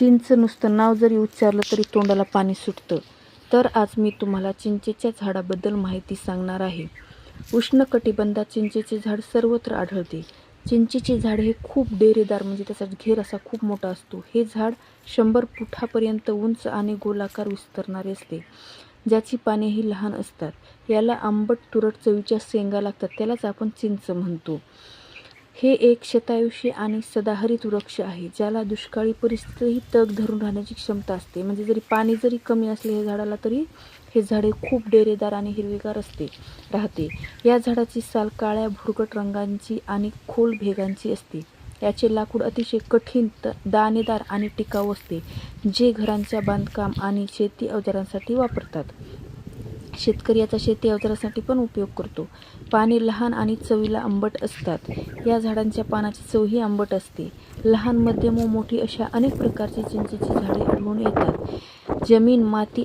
चिंच नुसतं नाव जरी उच्चारलं तरी तोंडाला पाणी सुटतं. तर आज मी तुम्हाला चिंचेच्या झाडाबद्दल माहिती सांगणार आहे. उष्णकटिबंधात चिंचेचे झाड सर्वत्र आढळते. चिंचेचे झाड हे खूप डेरेदार म्हणजे त्याचा घेर असा खूप मोठा असतो. हे झाड 100 फुटापर्यंत उंच आणि गोलाकार विस्तारणारे असते, ज्याची पाने ही लहान असतात. याला आंबट तुरट चवीच्या शेंगा लागतात, त्यालाच आपण चिंच म्हणतो. हे एक शतायुषी आणि सदाहरित वृक्ष आहे, ज्याला दुष्काळी परिस्थितीतही तग धरून राहण्याची क्षमता असते. म्हणजे जरी पाणी जरी कमी असले हे झाडाला तरी हे झाडे खूप डेरेदार आणि हिरवेगार राहते. या झाडाची साल काळ्या भुरकट रंगाची आणि खोल भेगांची असते. याचे लाकूड अतिशय कठीण, दाणेदार आणि टिकाऊ असते, जे घरांच्या बांधकाम आणि शेती अवजारांसाठी वापरतात. शेतकरी याचा शेती अवजारासाठी पण उपयोग करतो. पाने लहान आणि चवीला आंबट असतात. या झाडांच्या पानाची चवही आंबट असते. लहान, मध्यम व मोठी अशा अनेक प्रकारची चिंचेची झाडे आढळून येतात. जमीन, माती,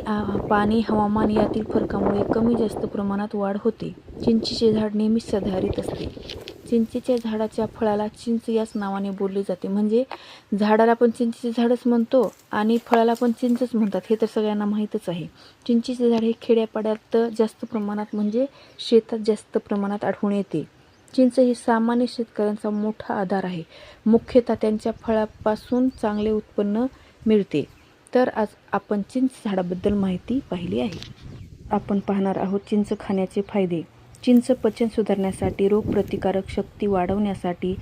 पाणी, हवामान यातील फरकामुळे कमी जास्त प्रमाणात वाढ होते. चिंचेचे झाड नेहमीच सदाहरित असते. चिंचेच्या झाडाच्या फळाला चिंच याच नावाने बोलले जाते. म्हणजे झाडाला पण चिंचेचे झाडच म्हणतो आणि फळाला पण चिंचच म्हणतात, हे तर सगळ्यांना माहीतच आहे. चिंचेचे झाड हे खेड्यापाड्यात जास्त प्रमाणात म्हणजे शेतात जास्त प्रमाणात आढळून येते. चिंच ही सामान्य शेतकऱ्यांचा मोठा आधार आहे. मुख्यतः त्यांच्या फळापासून चांगले उत्पन्न मिळते. तर आज आपण चिंच झाडाबद्दल माहिती पाहिली आहे. आपण पाहणार आहोत चिंच खाण्याचे फायदे. चिंच पचन सुधारण्यासाठी, रोगप्रतिकारक शक्ती वाढवण्यासाठी,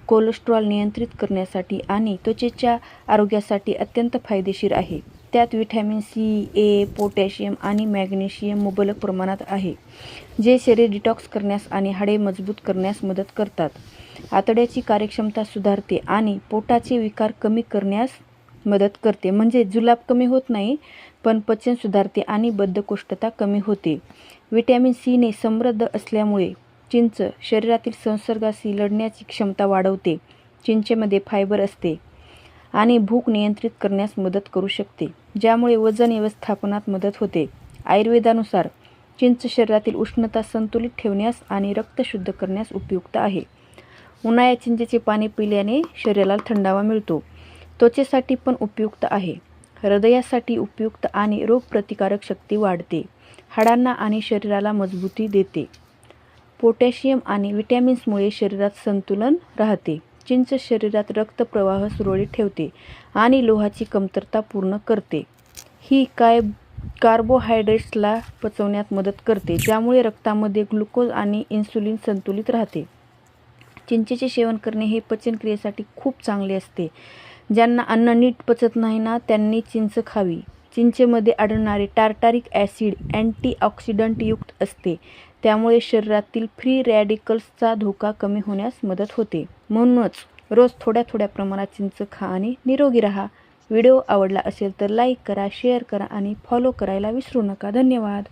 कोलेस्ट्रॉल नियंत्रित करण्यासाठी आणि त्वचेच्या आरोग्यासाठी अत्यंत फायदेशीर आहे. त्यात व्हिटॅमिन सी, ए, पोटॅशियम आणि मॅग्नेशियम मुबलक प्रमाणात आहे, जे शरीर डिटॉक्स करण्यास आणि हाडे मजबूत करण्यास मदत करतात. आतड्याची कार्यक्षमता सुधारते आणि पोटाचे विकार कमी करण्यास मदत करते. म्हणजे जुलाब कमी होत नाही, पण पचन सुधारते आणि बद्धकोष्ठता कमी होते. व्हिटॅमिन सीने समृद्ध असल्यामुळे चिंच शरीरातील संसर्गाशी लढण्याची क्षमता वाढवते. चिंचेमध्ये फायबर असते आणि भूक नियंत्रित करण्यास मदत करू शकते, ज्यामुळे वजन व्यवस्थापनात मदत होते. आयुर्वेदानुसार चिंच शरीरातील उष्णता संतुलित ठेवण्यास आणि रक्त शुद्ध करण्यास उपयुक्त आहे. उन्हाळ्यात चिंचेचे पाणी पिल्याने शरीराला थंडावा मिळतो. त्वचेसाठी पण उपयुक्त आहे. हृदयासाठी उपयुक्त आणि रोगप्रतिकारक शक्ती वाढते. हाडांना आणि शरीराला मजबूती देते. पोटॅशियम आणि विटॅमिन्समुळे शरीरात संतुलन राहते. चिंच शरीरात रक्तप्रवाह सुरळीत ठेवते आणि लोहाची कमतरता पूर्ण करते. ही कार्बोहायड्रेट्सला पचवण्यात मदत करते, ज्यामुळे रक्तामध्ये ग्लुकोज आणि इन्सुलिन संतुलित राहते. चिंचेचे सेवन करणे हे पचनक्रियेसाठी खूप चांगले असते. ज्यांना अन्न नीट पचत नाही ना, त्यांनी चिंच खावी. चिंचेमध्ये आढळणारे टार्टारिक ॲसिड अँटीऑक्सिडंट युक्त असते, त्यामुळे शरीरातील फ्री रॅडिकल्सचा धोका कमी होण्यास मदत होते. म्हणूनच रोज थोड्या थोड्या प्रमाणात चिंच खा आणि निरोगी राहा. व्हिडिओ आवडला असेल तर लाईक करा, शेअर करा आणि फॉलो करायला विसरू नका. धन्यवाद.